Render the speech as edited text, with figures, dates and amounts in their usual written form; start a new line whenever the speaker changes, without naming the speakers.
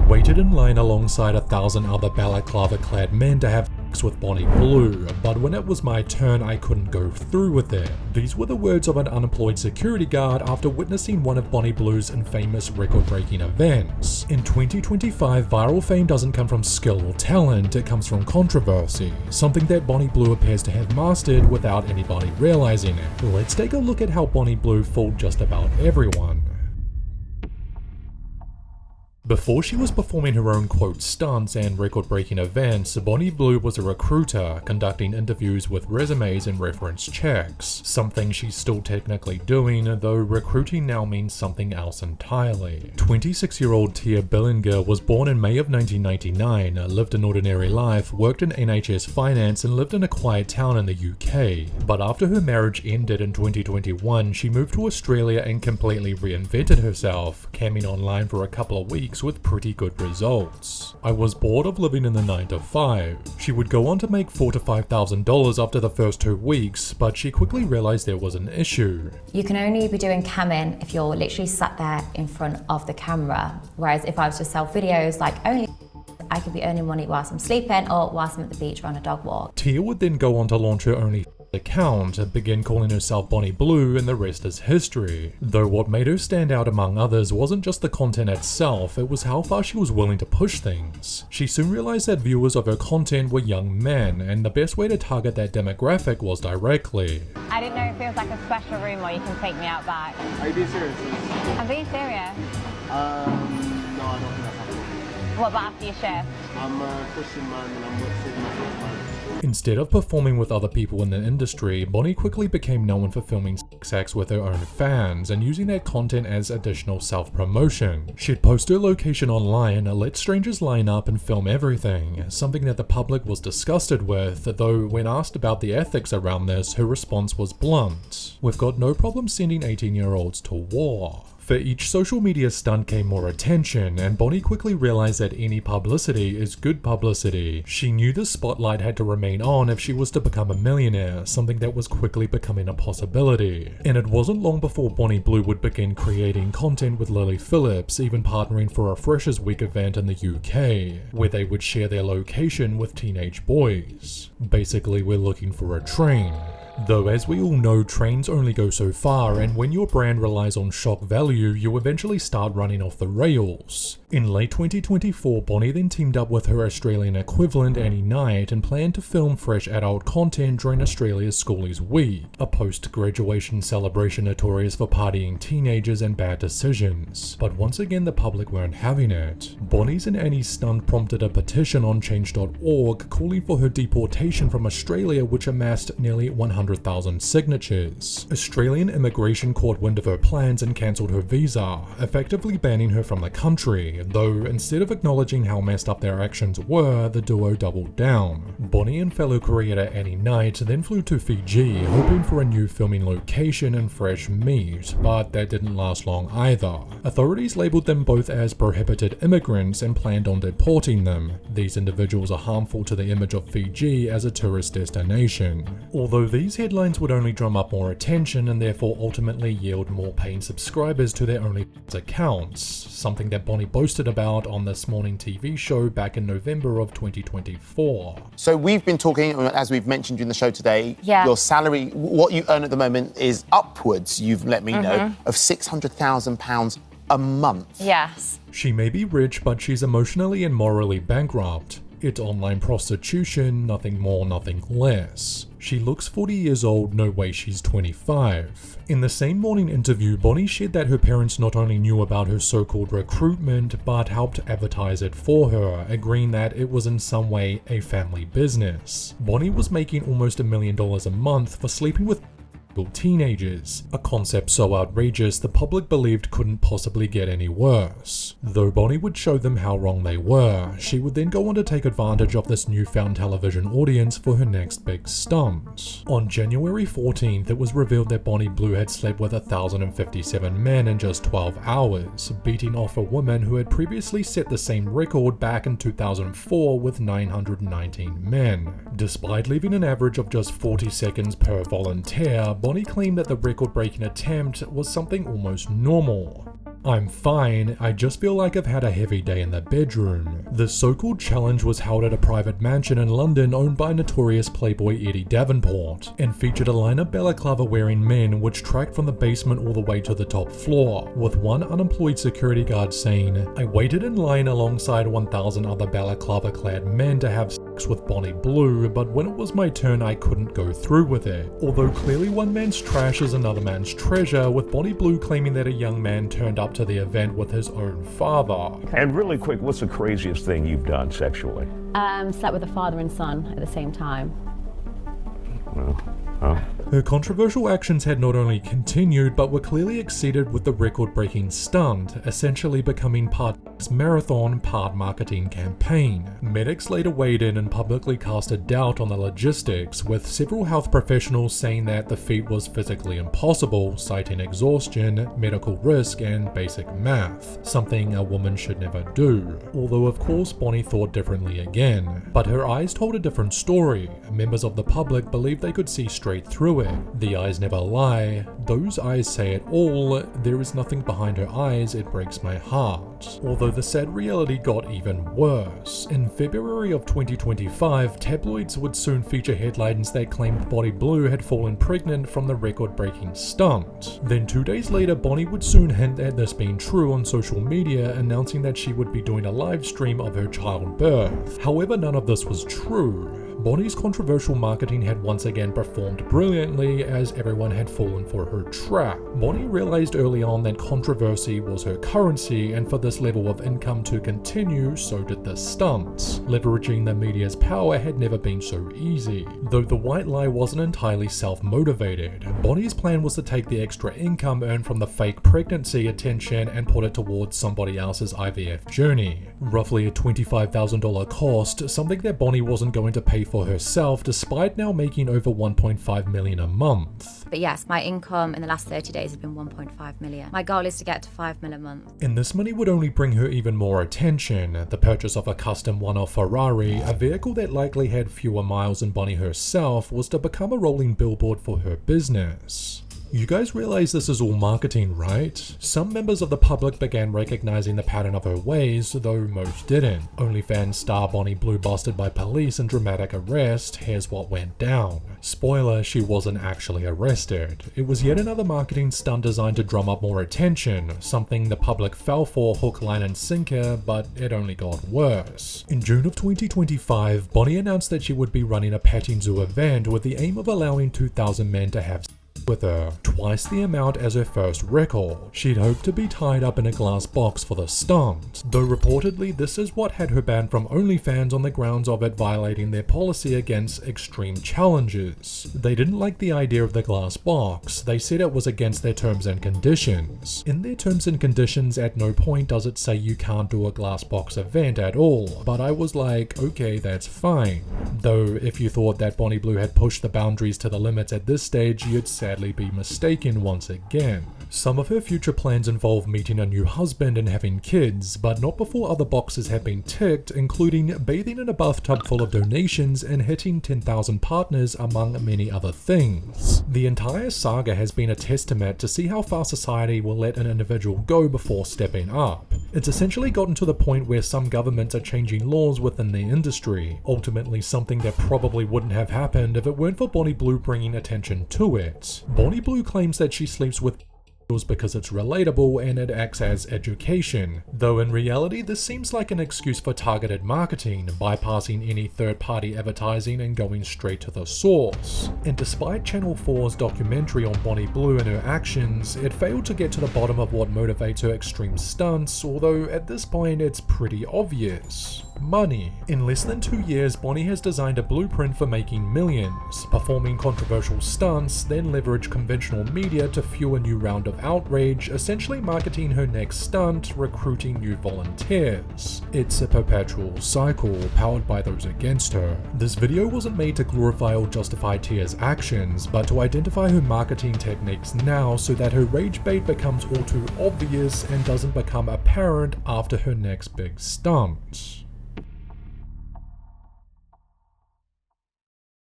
waited in line alongside 1,000 other balaclava-clad men to have sex with Bonnie Blue, but when it was my turn, I couldn't go through with it. These were the words of an unemployed security guard after witnessing one of Bonnie Blue's infamous record-breaking events. In 2025, viral fame doesn't come from skill or talent, it comes from controversy, something that Bonnie Blue appears to have mastered without anybody realizing it. Let's take a look at how Bonnie Blue fooled just about everyone. Before she was performing her own quote stunts and record-breaking events, Bonnie Blue was a recruiter, conducting interviews with resumes and reference checks, something she's still technically doing, though recruiting now means something else entirely. 26-year-old Tia Billinger was born in May of 1999, lived an ordinary life, worked in NHS finance and lived in a quiet town in the UK. But after her marriage ended in 2021, she moved to Australia and completely reinvented herself, camming online for a couple of weeks with pretty good results. I was bored of living in the 9 to 5. She would go on to make $4,000 to $5,000 after the first 2 weeks, but she quickly realized there was an issue.
You can only be doing camming if you're literally sat there in front of the camera, whereas if I was to sell videos, like only I could be earning money whilst I'm sleeping or whilst I'm at the beach or on a dog walk.
Tia would then go on to launch her own account, begin calling herself Bonnie Blue, and the rest is history. Though what made her stand out among others wasn't just the content itself, it was how far she was willing to push things. She soon realized that viewers of her content were young men, and the best way to target that demographic was directly.
I didn't know if it was like a special room where you can take me out back.
Are you being serious?
I'm being serious.
No, I don't think that's happening.
What about after your shift?
I'm a Christian man and I'm with my man.
Instead of performing with other people in the industry, Bonnie quickly became known for filming sex acts with her own fans and using that content as additional self-promotion. She'd post her location online, let strangers line up and film everything, something that the public was disgusted with, though when asked about the ethics around this, her response was blunt. "We've got no problem sending 18-year-olds to war." For each social media stunt came more attention, and Bonnie quickly realized that any publicity is good publicity. She knew the spotlight had to remain on if she was to become a millionaire, something that was quickly becoming a possibility. And it wasn't long before Bonnie Blue would begin creating content with Lily Phillips, even partnering for a Freshers Week event in the UK, where they would share their location with teenage boys. Basically, we're looking for a train. Though as we all know, trains only go so far, and when your brand relies on shock value, you eventually start running off the rails. In late 2024, Bonnie then teamed up with her Australian equivalent Annie Knight and planned to film fresh adult content during Australia's Schoolies Week, a post-graduation celebration notorious for partying teenagers and bad decisions. But once again, the public weren't having it. Bonnie's and Annie's stunt prompted a petition on change.org calling for her deportation from Australia, which amassed nearly 100,000 signatures. Australian immigration caught wind of her plans and cancelled her visa, effectively banning her from the country, though instead of acknowledging how messed up their actions were, the duo doubled down. Bonnie and fellow creator Annie Knight then flew to Fiji, hoping for a new filming location and fresh meat, but that didn't last long either. Authorities labelled them both as prohibited immigrants and planned on deporting them. These individuals are harmful to the image of Fiji as a tourist destination. Although these headlines would only drum up more attention and therefore ultimately yield more paying subscribers to their OnlyFans accounts, something that Bonnie boasted about on This Morning TV show back in November of 2024.
So we've been talking, as we've mentioned in the show today, your salary, what you earn at the moment is upwards, you've let me know, of £600,000 a month.
Yes.
She may be rich, but she's emotionally and morally bankrupt. It's online prostitution, nothing more, nothing less. She looks 40 years old, no way she's 25. In the same morning interview, Bonnie shared that her parents not only knew about her so-called recruitment, but helped advertise it for her, agreeing that it was in some way a family business. Bonnie was making almost $1 million a month for sleeping with teenagers, a concept so outrageous the public believed couldn't possibly get any worse. Though Bonnie would show them how wrong they were, she would then go on to take advantage of this newfound television audience for her next big stunt. On January 14th, it was revealed that Bonnie Blue had slept with 1,057 men in just 12 hours, beating off a woman who had previously set the same record back in 2004 with 919 men. Despite leaving an average of just 40 seconds per volunteer, Bonnie claimed that the record-breaking attempt was something almost normal. I'm fine, I just feel like I've had a heavy day in the bedroom. The so-called challenge was held at a private mansion in London owned by notorious playboy Eddie Davenport, and featured a line of balaclava-wearing men which tracked from the basement all the way to the top floor, with one unemployed security guard saying, "I waited in line alongside 1,000 other balaclava-clad men to have sex with Bonnie Blue, but when it was my turn I couldn't go through with it." Although clearly one man's trash is another man's treasure, with Bonnie Blue claiming that a young man turned up to the event with his own father.
And really quick, what's the craziest thing you've done sexually?
Slept with a father and son at the same time.
Well, huh?
Her controversial actions had not only continued, but were clearly exceeded with the record-breaking stunt, essentially becoming part marathon, part marketing campaign. Medics later weighed in and publicly cast a doubt on the logistics, with several health professionals saying that the feat was physically impossible, citing exhaustion, medical risk, and basic math, something a woman should never do. Although of course Bonnie thought differently again, but her eyes told a different story. Members of the public believed they could see straight through it. The eyes never lie. Those eyes say it all. There is nothing behind her eyes. It breaks my heart. Although the sad reality got even worse. In February of 2025, tabloids would soon feature headlines that claimed Bonnie Blue had fallen pregnant from the record-breaking stunt. Then 2 days later, Bonnie would soon hint at this being true on social media, announcing that she would be doing a live stream of her childbirth. However, none of this was true. Bonnie's controversial marketing had once again performed brilliantly, as everyone had fallen for her trap. Bonnie realized early on that controversy was her currency, and for this level of income to continue, so did the stunts. Leveraging the media's power had never been so easy. Though the white lie wasn't entirely self-motivated, Bonnie's plan was to take the extra income earned from the fake pregnancy attention and put it towards somebody else's IVF journey. Roughly a $25,000 cost, something that Bonnie wasn't going to pay for herself, despite now making over $1.5 million a month.
But yes, my income in the last 30 days has been 1.5 million. My goal is to get to 5 million a month.
And this money would only bring her even more attention. The purchase of a custom one-off Ferrari, a vehicle that likely had fewer miles than Bonnie herself, was to become a rolling billboard for her business. You guys realize this is all marketing, right? Some members of the public began recognizing the pattern of her ways, though most didn't. OnlyFans star Bonnie Blue busted by police in dramatic arrest. Here's what went down. Spoiler, she wasn't actually arrested. It was yet another marketing stunt designed to drum up more attention, something the public fell for hook, line and sinker, but it only got worse. In June of 2025, Bonnie announced that she would be running a petting zoo event with the aim of allowing 2,000 men to have with her, twice the amount as her first record. She'd hoped to be tied up in a glass box for the stunt, though reportedly this is what had her banned from OnlyFans on the grounds of it violating their policy against extreme challenges. They didn't like the idea of the glass box. They said it was against their terms and conditions. In their terms and conditions, at no point does it say you can't do a glass box event at all, but I was like, okay, that's fine. Though if you thought that Bonnie Blue had pushed the boundaries to the limits at this stage, you'd sadly be mistaken once again. Some of her future plans involve meeting a new husband and having kids, but not before other boxes have been ticked, including bathing in a bathtub full of donations and hitting 10,000 partners, among many other things. The entire saga has been a testament to see how far society will let an individual go before stepping up. It's essentially gotten to the point where some governments are changing laws within the industry, ultimately something that probably wouldn't have happened if it weren't for Bonnie Blue bringing attention to it. Bonnie Blue claims that she sleeps with because it's relatable and it acts as education, though in reality this seems like an excuse for targeted marketing, bypassing any third-party advertising and going straight to the source. And despite Channel 4's documentary on Bonnie Blue and her actions, it failed to get to the bottom of what motivates her extreme stunts, although at this point it's pretty obvious. Money. In less than 2 years, Bonnie has designed a blueprint for making millions, performing controversial stunts, then leverage conventional media to fuel a new round of outrage, essentially marketing her next stunt, recruiting new volunteers. It's a perpetual cycle, powered by those against her. This video wasn't made to glorify or justify Tia's actions, but to identify her marketing techniques now so that her rage bait becomes all too obvious and doesn't become apparent after her next big stunt.